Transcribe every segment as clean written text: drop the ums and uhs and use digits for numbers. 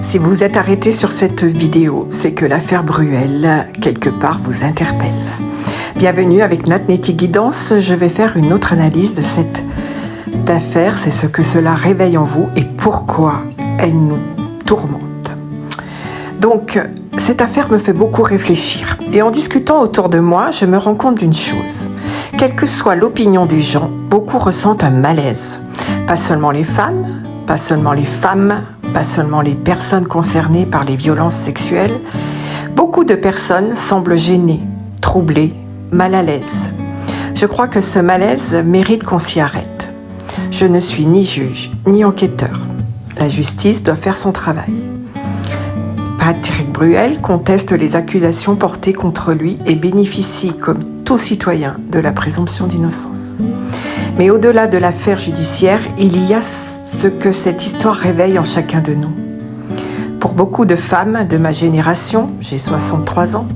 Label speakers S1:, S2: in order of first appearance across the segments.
S1: Si vous êtes arrêté sur cette vidéo, c'est que l'affaire Bruel, quelque part, vous interpelle. Bienvenue avec Nat Netty Guidance. Je vais faire une autre analyse de cette affaire. C'est ce que cela réveille en vous et pourquoi elle nous tourmente. Donc, cette affaire me fait beaucoup réfléchir. Et en discutant autour de moi, je me rends compte d'une chose. Quelle que soit l'opinion des gens, beaucoup ressentent un malaise. Pas seulement les fans, pas seulement les femmes, pas seulement les personnes concernées par les violences sexuelles. Beaucoup de personnes semblent gênées, troublées, mal à l'aise. Je crois que ce malaise mérite qu'on s'y arrête. Je ne suis ni juge, ni enquêteur. La justice doit faire son travail. Patrick Bruel conteste les accusations portées contre lui et bénéficie, comme tout citoyen, de la présomption d'innocence. Mais au-delà de l'affaire judiciaire, il y a ce que cette histoire réveille en chacun de nous. Pour beaucoup de femmes de ma génération, j'ai 63 ans,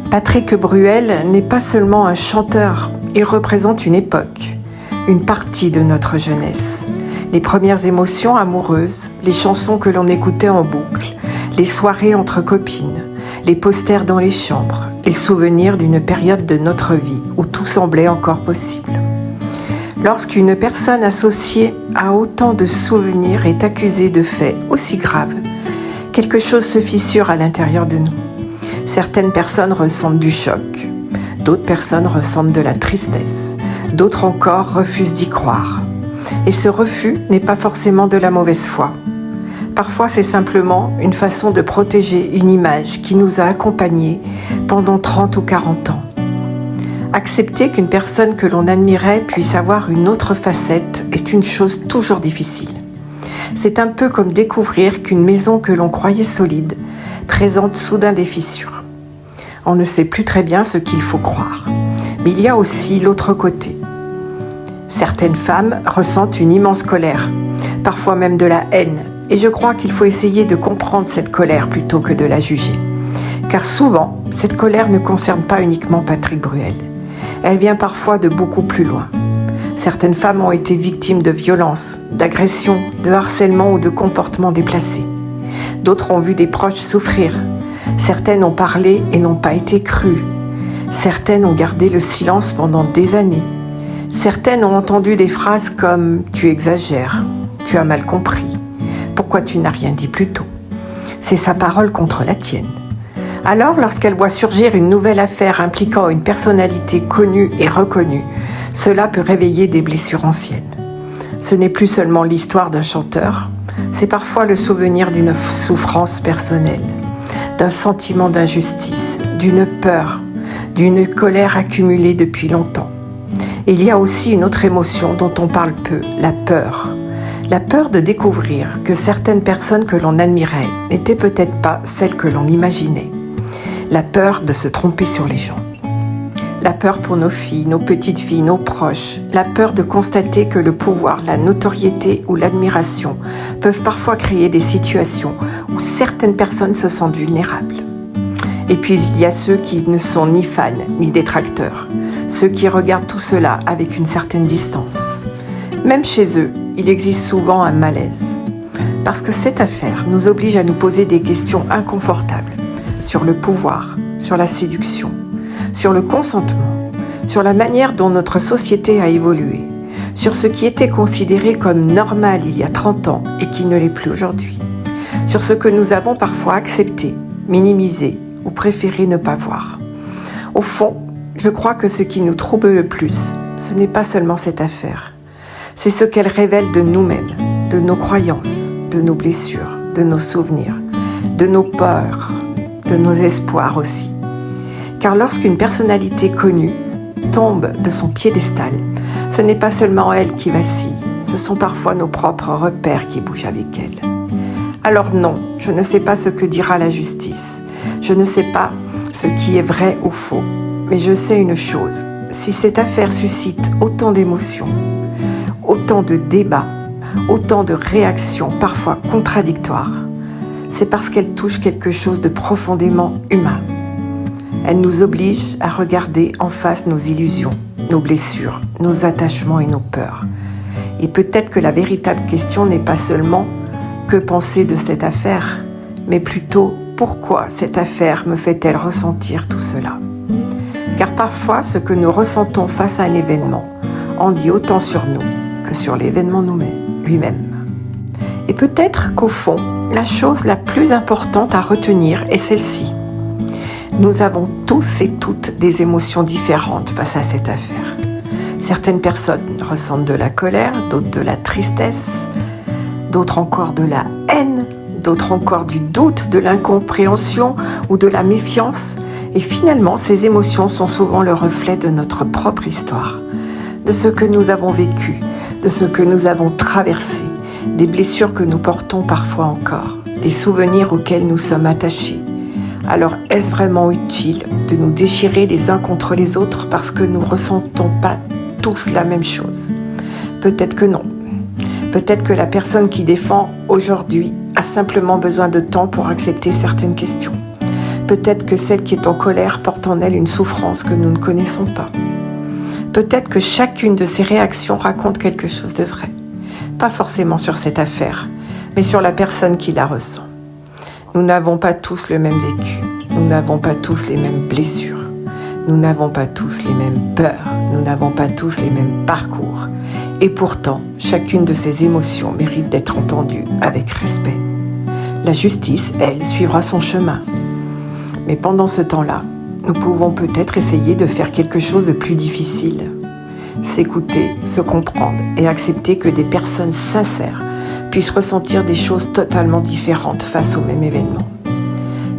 S1: Patrick Bruel n'est pas seulement un chanteur, il représente une époque, une partie de notre jeunesse. Les premières émotions amoureuses, les chansons que l'on écoutait en boucle, les soirées entre copines, les posters dans les chambres, les souvenirs d'une période de notre vie où tout semblait encore possible. Lorsqu'une personne associée à autant de souvenirs est accusée de faits aussi graves, quelque chose se fissure à l'intérieur de nous. Certaines personnes ressentent du choc, d'autres personnes ressentent de la tristesse, d'autres encore refusent d'y croire. Et ce refus n'est pas forcément de la mauvaise foi. Parfois, c'est simplement une façon de protéger une image qui nous a accompagnés pendant 30 ou 40 ans. Accepter qu'une personne que l'on admirait puisse avoir une autre facette est une chose toujours difficile. C'est un peu comme découvrir qu'une maison que l'on croyait solide présente soudain des fissures. On ne sait plus très bien ce qu'il faut croire. Mais il y a aussi l'autre côté. Certaines femmes ressentent une immense colère, parfois même de la haine, et je crois qu'il faut essayer de comprendre cette colère plutôt que de la juger. Car souvent, cette colère ne concerne pas uniquement Patrick Bruel. Elle vient parfois de beaucoup plus loin. Certaines femmes ont été victimes de violences, d'agressions, de harcèlement ou de comportements déplacés. D'autres ont vu des proches souffrir. Certaines ont parlé et n'ont pas été crues. Certaines ont gardé le silence pendant des années. Certaines ont entendu des phrases comme « tu exagères »,« tu as mal compris »,« pourquoi tu n'as rien dit plus tôt ». C'est sa parole contre la tienne. Alors, lorsqu'elle voit surgir une nouvelle affaire impliquant une personnalité connue et reconnue, cela peut réveiller des blessures anciennes. Ce n'est plus seulement l'histoire d'un chanteur, c'est parfois le souvenir d'une souffrance personnelle, d'un sentiment d'injustice, d'une peur, d'une colère accumulée depuis longtemps. Et il y a aussi une autre émotion dont on parle peu, la peur. La peur de découvrir que certaines personnes que l'on admirait n'étaient peut-être pas celles que l'on imaginait. La peur de se tromper sur les gens. La peur pour nos filles, nos petites filles, nos proches. La peur de constater que le pouvoir, la notoriété ou l'admiration peuvent parfois créer des situations où certaines personnes se sentent vulnérables. Et puis il y a ceux qui ne sont ni fans ni détracteurs. Ceux qui regardent tout cela avec une certaine distance. Même chez eux, il existe souvent un malaise. Parce que cette affaire nous oblige à nous poser des questions inconfortables sur le pouvoir, sur la séduction, sur le consentement, sur la manière dont notre société a évolué, sur ce qui était considéré comme normal il y a 30 ans et qui ne l'est plus aujourd'hui, sur ce que nous avons parfois accepté, minimisé ou préféré ne pas voir. Au fond, je crois que ce qui nous trouble le plus, ce n'est pas seulement cette affaire, c'est ce qu'elle révèle de nous-mêmes, de nos croyances, de nos blessures, de nos souvenirs, de nos peurs, de nos espoirs aussi. Car lorsqu'une personnalité connue tombe de son piédestal, ce n'est pas seulement elle qui vacille, ce sont parfois nos propres repères qui bougent avec elle. Alors non, je ne sais pas ce que dira la justice, je ne sais pas ce qui est vrai ou faux, mais je sais une chose, si cette affaire suscite autant d'émotions, autant de débats, autant de réactions parfois contradictoires, c'est parce qu'elle touche quelque chose de profondément humain. Elle nous oblige à regarder en face nos illusions, nos blessures, nos attachements et nos peurs. Et peut-être que la véritable question n'est pas seulement que penser de cette affaire, mais plutôt pourquoi cette affaire me fait-elle ressentir tout cela. Car parfois, ce que nous ressentons face à un événement en dit autant sur nous que sur l'événement lui-même. Et peut-être qu'au fond, la chose la plus importante à retenir est celle-ci. Nous avons tous et toutes des émotions différentes face à cette affaire. Certaines personnes ressentent de la colère, d'autres de la tristesse, d'autres encore de la haine, d'autres encore du doute, de l'incompréhension ou de la méfiance. Et finalement, ces émotions sont souvent le reflet de notre propre histoire, de ce que nous avons vécu, de ce que nous avons traversé, des blessures que nous portons parfois encore, des souvenirs auxquels nous sommes attachés. Alors, est-ce vraiment utile de nous déchirer les uns contre les autres parce que nous ne ressentons pas tous la même chose? Peut-être que non. Peut-être que la personne qui défend aujourd'hui a simplement besoin de temps pour accepter certaines questions. Peut-être que celle qui est en colère porte en elle une souffrance que nous ne connaissons pas. Peut-être que chacune de ces réactions raconte quelque chose de vrai. Pas forcément sur cette affaire, mais sur la personne qui la ressent. Nous n'avons pas tous le même vécu. Nous n'avons pas tous les mêmes blessures. Nous n'avons pas tous les mêmes peurs. Nous n'avons pas tous les mêmes parcours. Et pourtant, chacune de ces émotions mérite d'être entendue avec respect. La justice, elle, suivra son chemin. Mais pendant ce temps-là, nous pouvons peut-être essayer de faire quelque chose de plus difficile. S'écouter, se comprendre et accepter que des personnes sincères puissent ressentir des choses totalement différentes face au même événement.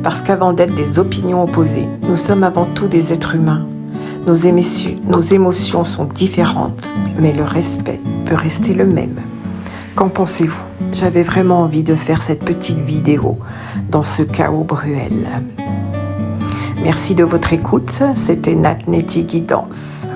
S1: Parce qu'avant d'être des opinions opposées, nous sommes avant tout des êtres humains. Nos émotions sont différentes, mais le respect peut rester le même. Qu'en pensez-vous? J'avais vraiment envie de faire cette petite vidéo dans ce chaos Bruel. Merci de votre écoute, c'était Nat Netty Guidance.